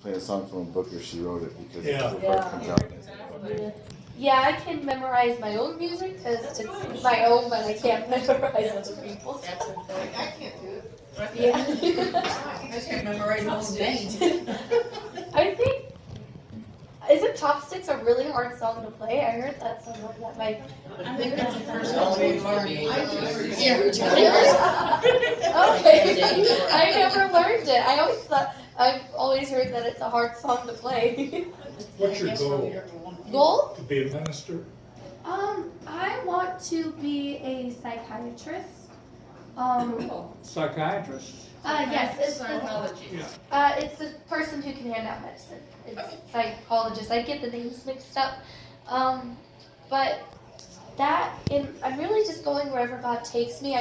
play a song from a book or she wrote it because Yeah. the part comes out. Yeah, I can memorize my own music because it's my own, but I can't memorize other people's. That's important. I can't do it. Yeah. I can't memorize my own names. I think, isn't Chopsticks a really hard song to play? I heard that somewhere that might. I think that's the first one we learned. Okay. I never learned it. I've always heard that it's a hard song to play. What's your goal? Goal? To be a minister? I want to be a psychiatrist. Psychiatrist? Yes, it's Psychology. it's the person who can hand out medicine. It's psychologist. I get the names mixed up. But I'm really just going wherever God takes me.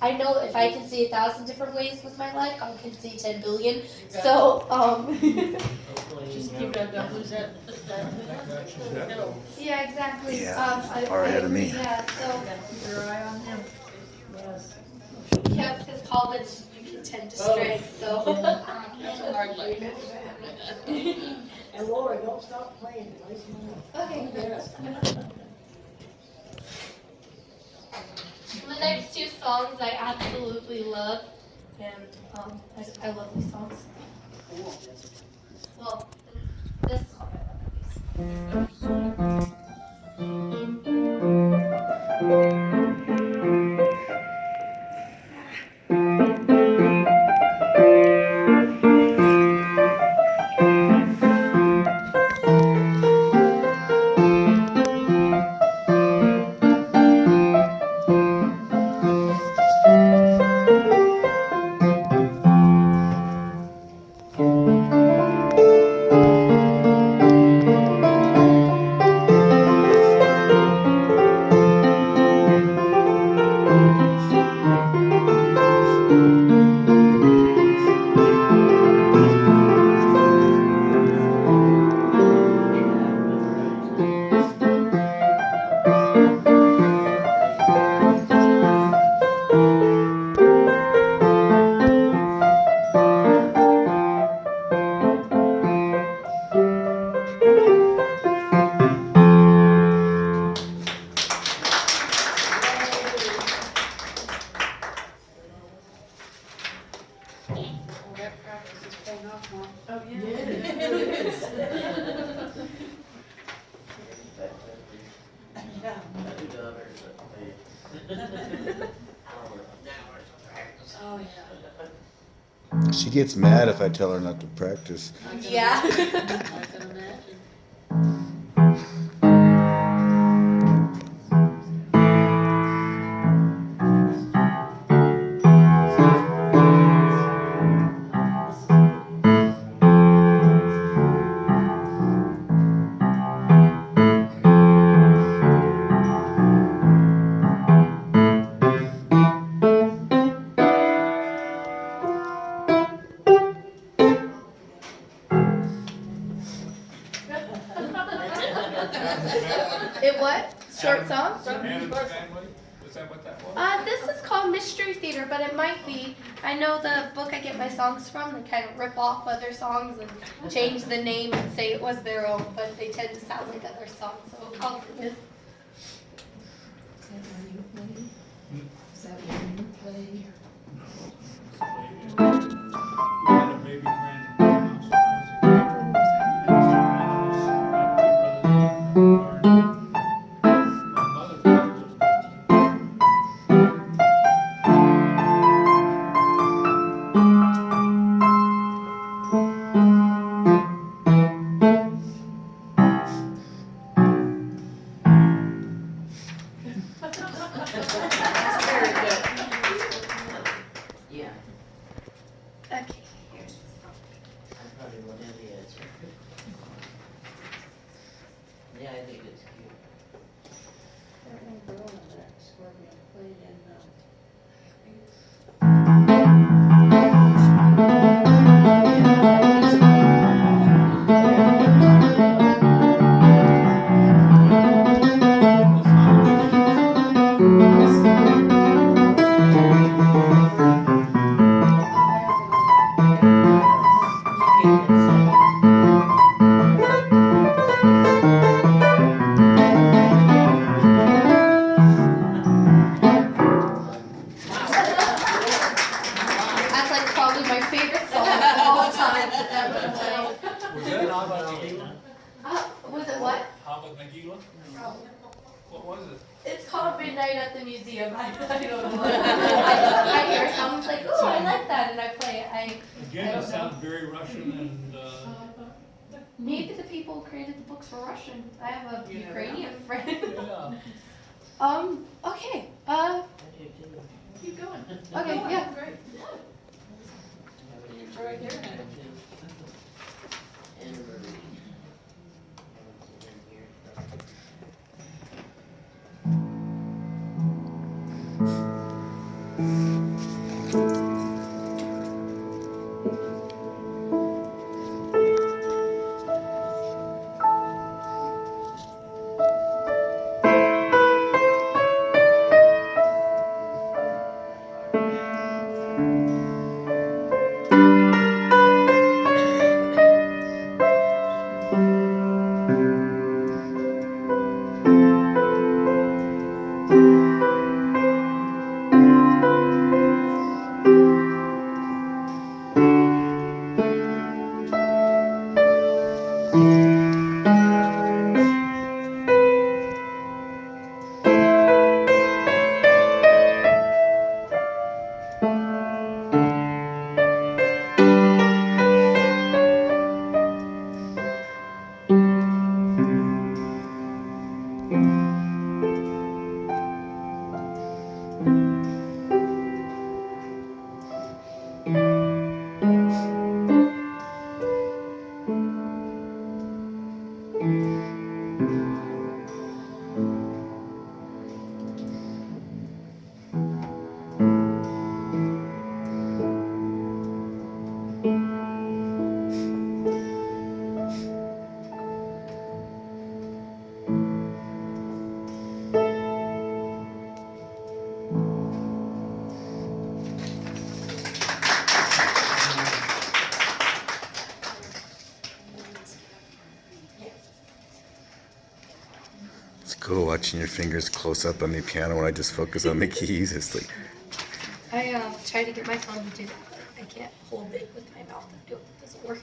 I know if I can see 1,000 different ways with my life, I can see 10 billion. So, Just keep that down. Who's that? yeah, exactly. Yeah, far ahead of me. Yeah, so, Keep your eye on him. Yes. yeah, because college, you can tend to stray, so. That's a hard life. Ellora, don't stop playing. Play some more. Okay. Yes. The next two songs I absolutely love, and I love these songs. Well, this song I love. She gets mad if I tell her not to practice. Yeah. I can imagine. It what? Short song? Adam's Family? Is that what that was? This is called Mystery Theater, but it might be. I know the book I get my songs from, they kind of rip off other songs and change the name and say it was their own, but they tend to sound like other songs, so it probably is. Is that when you play? Brandon, maybe Brandon House. My mother played those. That's very good. What was it? It's called Midnight at the Museum. I don't know. I hear someone's like, oh, I like that, and I play it. I Again, don't it sounds very Russian and, maybe the people who created the books were Russian. I have a Ukrainian friend. yeah. Okay. Keep going. Okay, yeah. Great. Right here. It's cool watching your fingers close up on the piano when I just focus on the keys. It's like, I tried to get my phone to do that, but I can't hold it with my mouth. It doesn't work.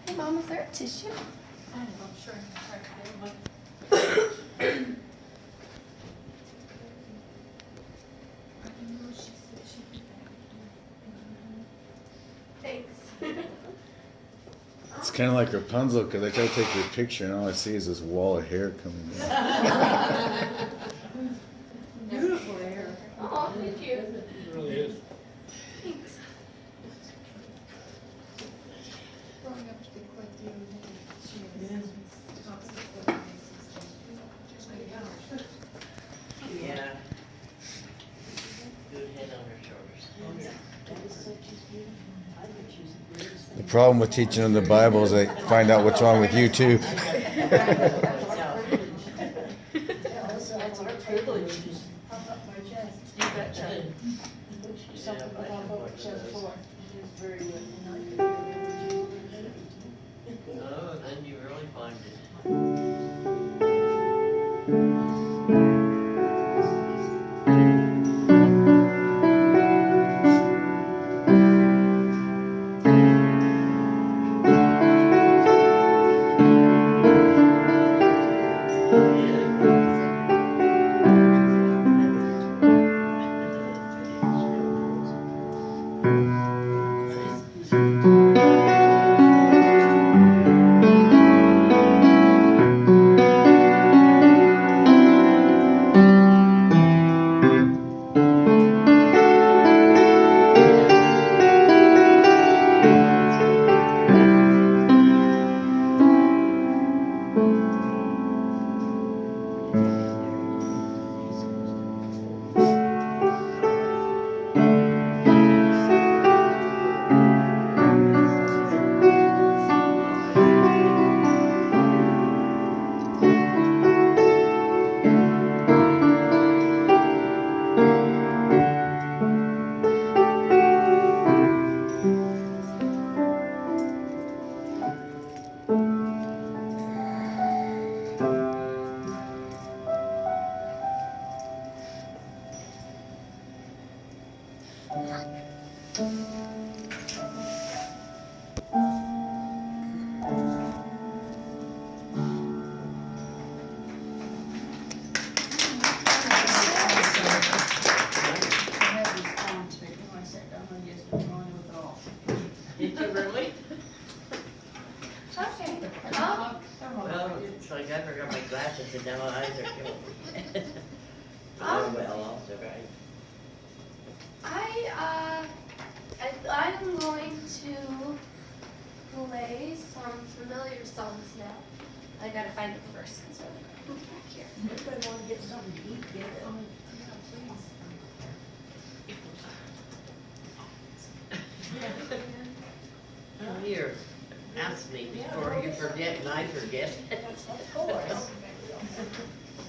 Hey, Mom, is there a tissue? I'm sure. Thanks. it's kind of like Rapunzel because I try to take your picture and all I see is this wall of hair coming down. Beautiful hair. Oh, thank you. It really is. Thanks. Growing up to be quite the she Yes. talks about Yeah. Good head on her shoulders. Oh, yeah. That is such a beautiful. I bet she's the greatest thing. The problem with teaching them the Bible is they find out what's wrong with you too. That's our privilege. Puff up my chest. You betcha. Something to puff up my chest for. She's very good. And I could hear everything. Oh, then you really find it. Yeah. I had this contact when I sat down on yesterday morning with it all. Did you really? Okay. Well, it's like I forgot my glasses and now my eyes are killing me. Oh, well, I'll survive. I'm going to play some familiar songs now. I gotta find it first because we're back here. Everybody wanna get something to eat, get it. Here, ask me before you forget and I forget. Of course.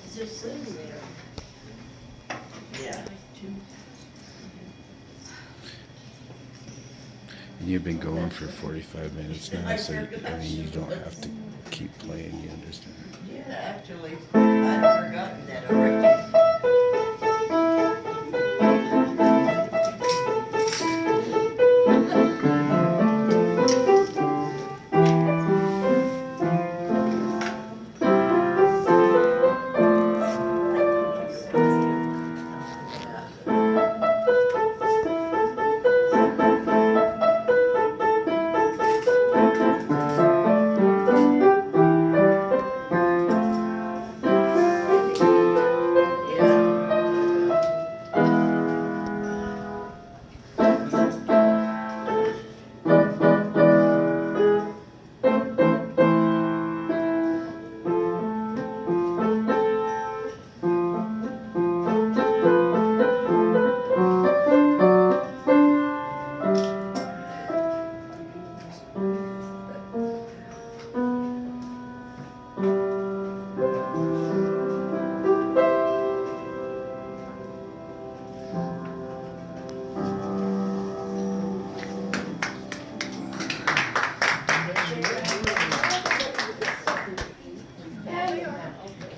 It's just sitting there. Yeah. You've been going for 45 minutes now, so I mean, you don't have to keep playing, you understand? Yeah, actually, I'd forgotten that already.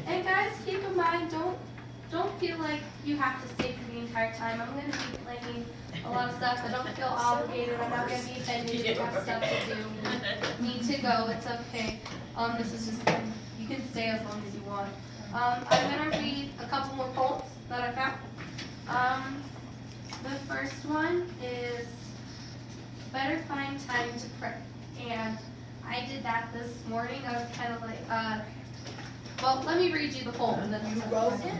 And guys, keep in mind, don't feel like you have to stay for the entire time. I'm gonna be playing a lot of stuff. I don't feel obligated. I'm not gonna be offended if you have stuff to do. Need to go. It's okay. This is just you can stay as long as you want. I'm gonna read a couple more poems that I found. The first one is better find time to pray, and I did that this morning. I was kind of like, well, let me read you the poem. And then You wrote it?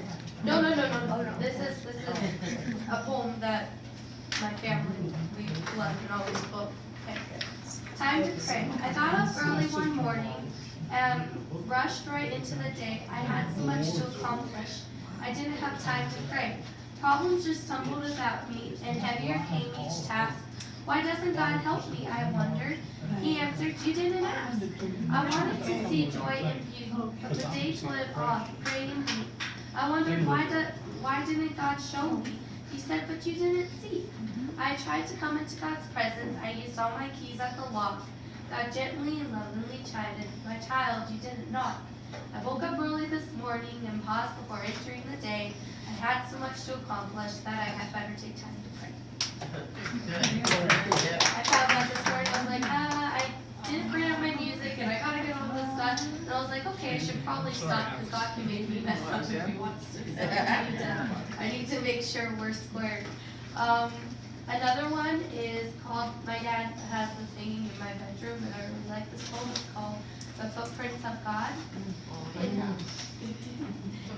No. This is a poem that my family we love and always quote. Okay. Time to pray. I got up early one morning and rushed right into the day. I had so much to accomplish. I didn't have time to pray. Problems just tumbled about me, and heavier came each task. Why doesn't God help me? I wondered. He answered, you didn't ask. I wanted to see joy and beauty, but the day fled on, gray and bleak. I wondered why didn't God show me? He said, but you didn't see. I tried to come into God's presence. I used all my keys at the lock. God gently and lovingly chided, my child, you didn't knock. I woke up early this morning and paused before entering the day. I had so much to accomplish that I had better take time to pray. I found that this morning. I was like, I didn't bring up my music and I gotta get all this stuff. And I was like, okay, I should probably stop because God can make me mess up if he wants to. So I need to make sure we're squared. Another one is called, my dad has this hanging in my bedroom and I really like this poem. It's called The Footprints of God.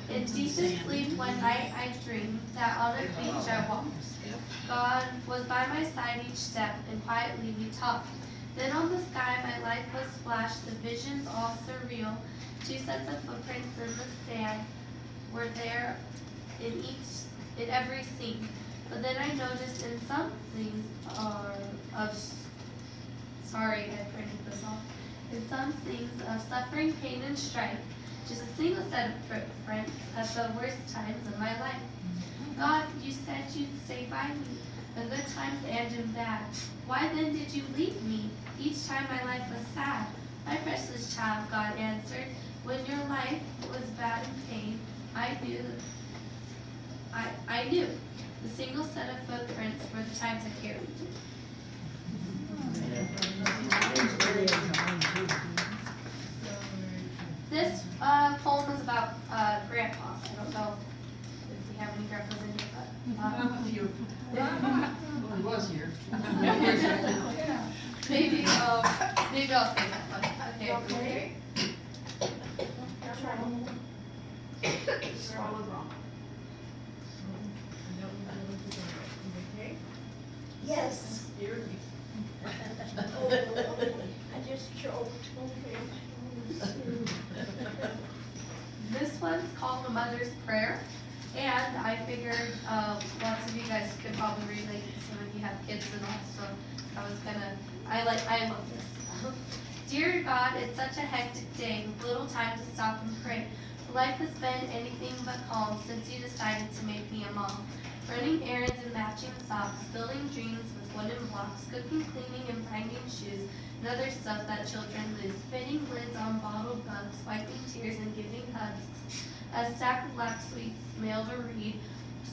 In deepest sleep one night I dreamed that on a beach I walked. God was by my side each step and quietly we talked. Then on the sky my life was flashed, the visions all surreal. 2 sets of footprints in the sand were there in every scene. But then I noticed in some scenes sorry, I printed this off. In some scenes of suffering, pain, and strife, just a single set of footprints at the worst times of my life. God, you said you'd stay by me in good times and in bad. Why then did you leave me each time my life was sad? My precious child, God answered, when your life was bad and pain, I knew the single set of footprints were the times I carried you. This poem is about grandpas. I don't know if we have any grandpas in here, but A few. Well, he was here. maybe I'll say that one. Okay. Swallow wrong. Yes. I just choked. This one's called A Mother's Prayer, and I figured lots of you guys could probably relate to some of you have kids and all, so I love this. Dear God, it's such a hectic day with little time to stop and pray. Life has been anything but calm since you decided to make me a mom. Running errands and matching socks, building dreams with wooden blocks, cooking, cleaning, and finding shoes, and other stuff that children lose, spinning lids on bottled bugs, wiping tears and giving hugs, a stack of black sweets mailed to read,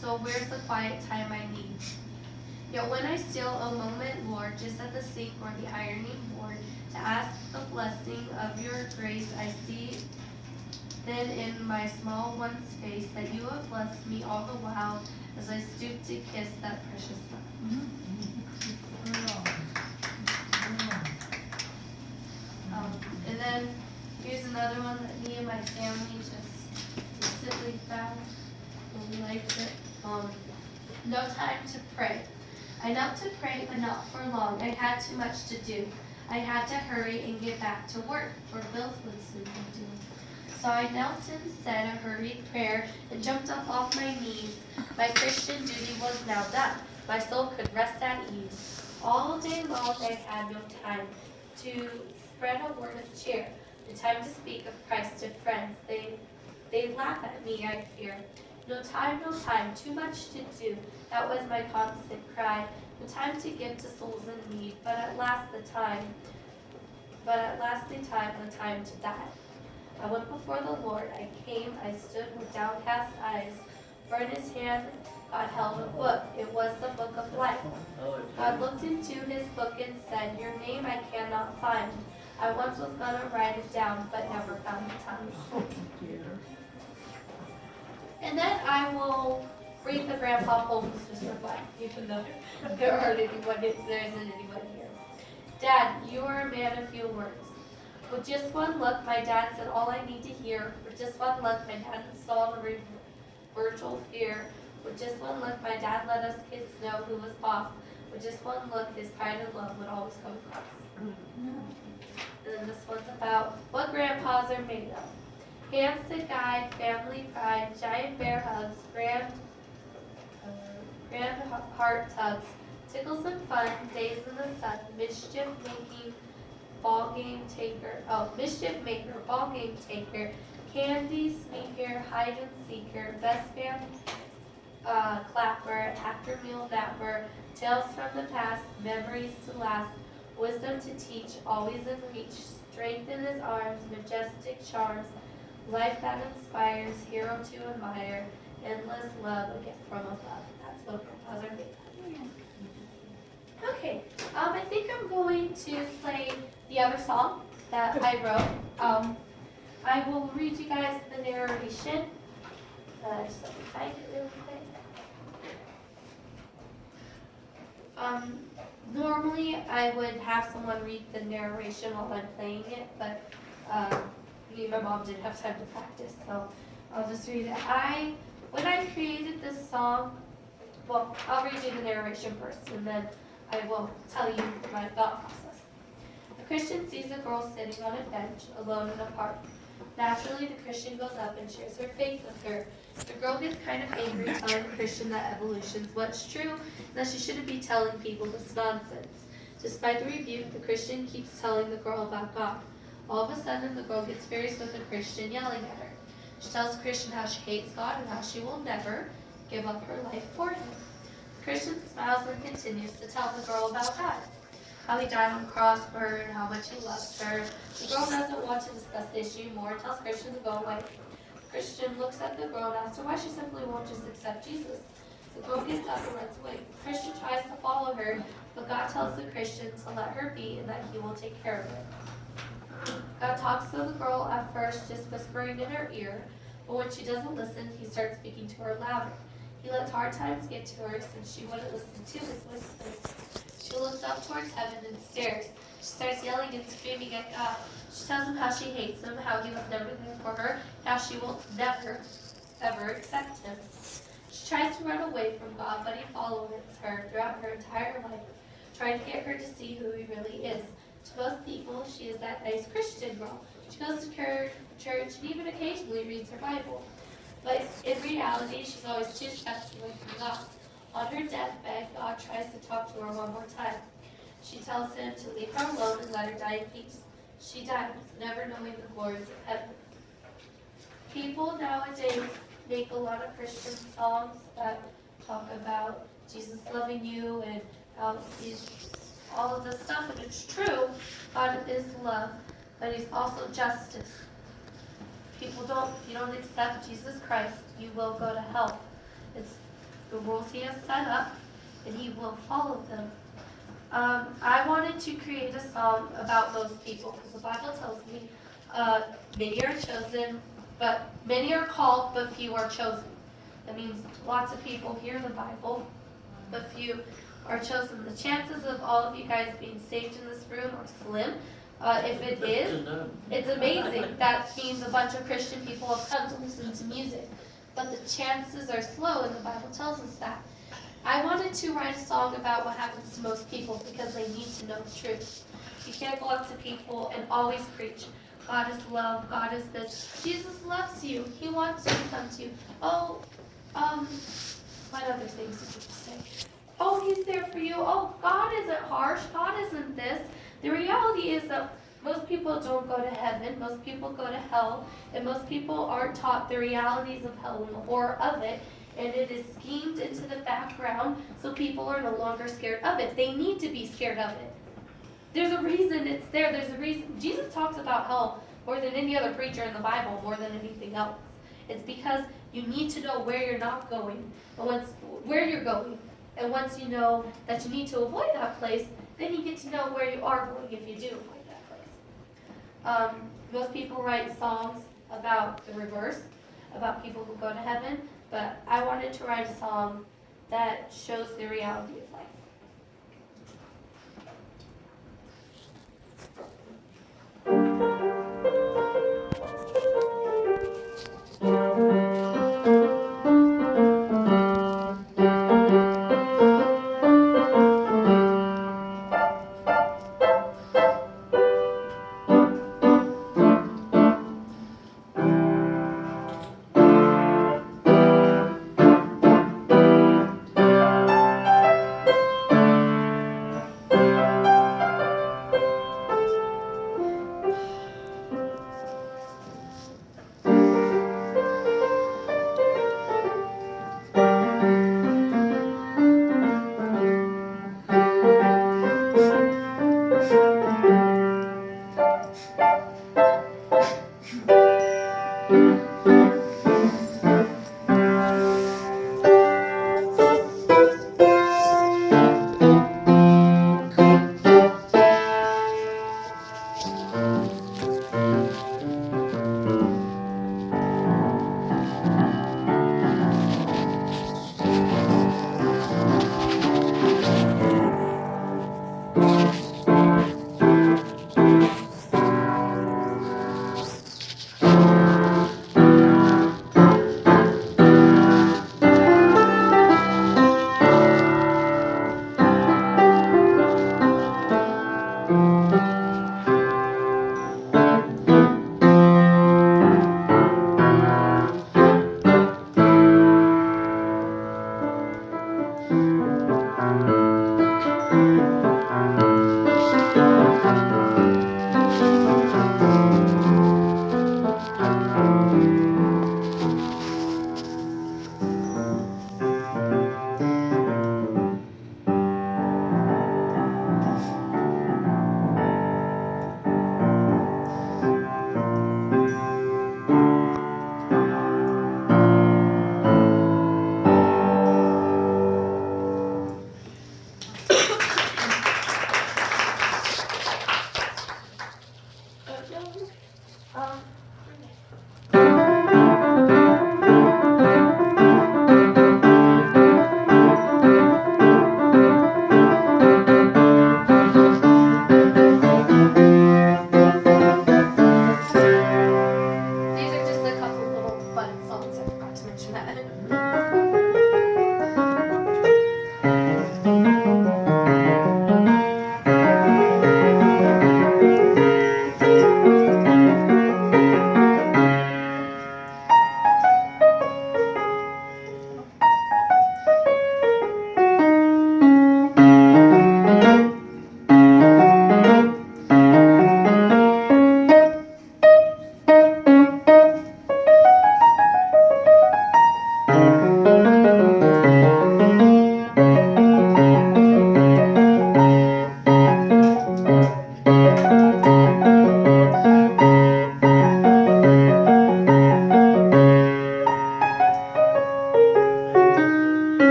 so where's the quiet time I need? Yet when I steal a moment, Lord, just at the sink or the ironing board, to ask the blessing of your grace, I see then in my small one's face that you have blessed me all the while as I stoop to kiss that precious son. And then here's another one that me and my family just recently found, and we liked it. No time to pray. I knelt to pray, but not for long. I had too much to do. I had to hurry and get back to work, for bills would soon be due. So I knelt and said a hurried prayer and jumped up off my knees. My Christian duty was now done. My soul could rest at ease. All day long I had no time to spread a word of cheer, no time to speak of Christ to friends. They laugh at me, I fear. No time, too much to do. That was my constant cry. No time to give to souls in need, but at last the time, the time to die. I went before the Lord, I came, I stood with downcast eyes. For in his hand God held a book, it was the book of life. God looked into his book and said, your name I cannot find. I once was gonna write it down, but never found the time. And then I will read the grandpa poems just for fun, even though there isn't anyone here. Dad, you are a man of few words. With just one look, my dad said all I need to hear. With just one look, my dad installed a virtual fear. With just one look, my dad let us kids know who was boss. With just one look, his pride and love would always come across. And then this one's about what grandpas are made of. Hands to guide, family pride, giant bear hugs, grand heart tugs, tickles and fun, days in the sun, mischief maker, ball game taker, candy sneaker, hide and seeker, best man clapper, after meal napper, tales from the past, memories to last, wisdom to teach, always in reach, strength in his arms, majestic charms, life that inspires, hero to admire, endless love, a gift from above. That's what grandpas are made of. Okay, I think I'm going to play the other song that I wrote. I will read you guys the narration. Just let me find it real quick. Normally I would have someone read the narration while I'm playing it, but me and my mom didn't have time to practice, so I'll just read it. When I created this song, well, I'll read you the narration first, and then I will tell you my thought process. The Christian sees a girl sitting on a bench alone in a park. Naturally, the Christian goes up and shares her faith with her. The girl gets kind of angry, telling the Christian that evolution's what's true and that she shouldn't be telling people this nonsense. Despite the rebuke, the Christian keeps telling the girl about God. All of a sudden, the girl gets furious with the Christian yelling at her. She tells the Christian how she hates God and how she will never give up her life for him. The Christian smiles and continues to tell the girl about God, how he died on the cross for her and how much he loves her. The girl doesn't want to discuss the issue more and tells Christian to go away. The Christian looks at the girl and asks her why she simply won't just accept Jesus. The girl gets up and runs away. The Christian tries to follow her, but God tells the Christian to let her be and that he will take care of her. God talks to the girl at first, just whispering in her ear, but when she doesn't listen, he starts speaking to her louder. He lets hard times get to her since she wouldn't listen to his whispers. She looks up towards heaven and stares. She starts yelling and screaming at God. She tells him how she hates him, how he was never there for her, how she will never, ever accept him. She tries to run away from God, but he follows her throughout her entire life, trying to get her to see who he really is. To most people, she is that nice Christian girl. She goes to church and even occasionally reads her Bible. But in reality, she's always 2 steps away from God. On her deathbed, God tries to talk to her one more time. She tells him to leave her alone and let her die in peace. She died, never knowing the glories of heaven. People nowadays make a lot of Christian songs that talk about Jesus loving you and how he's all of this stuff, and it's true. God is love, but he's also justice. If you don't accept Jesus Christ, you will go to hell. It's the rules he has set up, and he will follow them. I wanted to create a song about those people, because the Bible tells me many are chosen, but many are called, but few are chosen. That means lots of people hear the Bible, but few are chosen. The chances of all of you guys being saved in this room are slim. If it is, it's amazing. That means a bunch of Christian people have come to listen to music. But the chances are slow, and the Bible tells us that. I wanted to write a song about what happens to most people because they need to know the truth. You can't go up to people and always preach, God is love, God is this. Jesus loves you. He wants you to come to you. Oh, what other things did people say? Oh, he's there for you. Oh, God isn't harsh. God isn't this. The reality is that most people don't go to heaven. Most people go to hell. And most people aren't taught the realities of hell and the horror of it. And it is schemed into the background so people are no longer scared of it. They need to be scared of it. There's a reason it's there. There's a reason. Jesus talks about hell more than any other preacher in the Bible, more than anything else. It's because you need to know where you're not going, and where you're going. And once you know that you need to avoid that place, then you get to know where you are going if you do avoid that place. Most people write songs about the reverse, about people who go to heaven, but I wanted to write a song that shows the reality of life.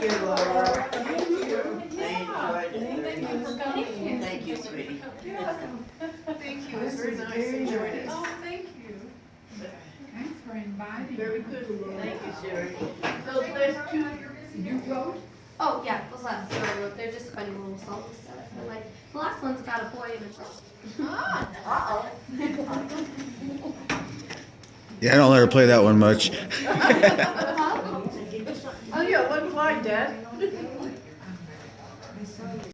Thank you, Laura. Thank you. I enjoyed it. Thank you for coming. Thank you, sweetie. Thank you, it was very nice, enjoyed it. Oh, thank you. Thanks for inviting. Very good, Laura. Thank you, Sherry. Those last two, You wrote? Oh yeah, those last two I wrote. They're just funny little songs that I feel like. The last one's got a boy and a girl. Uh-oh. Yeah, I don't let her play that one much.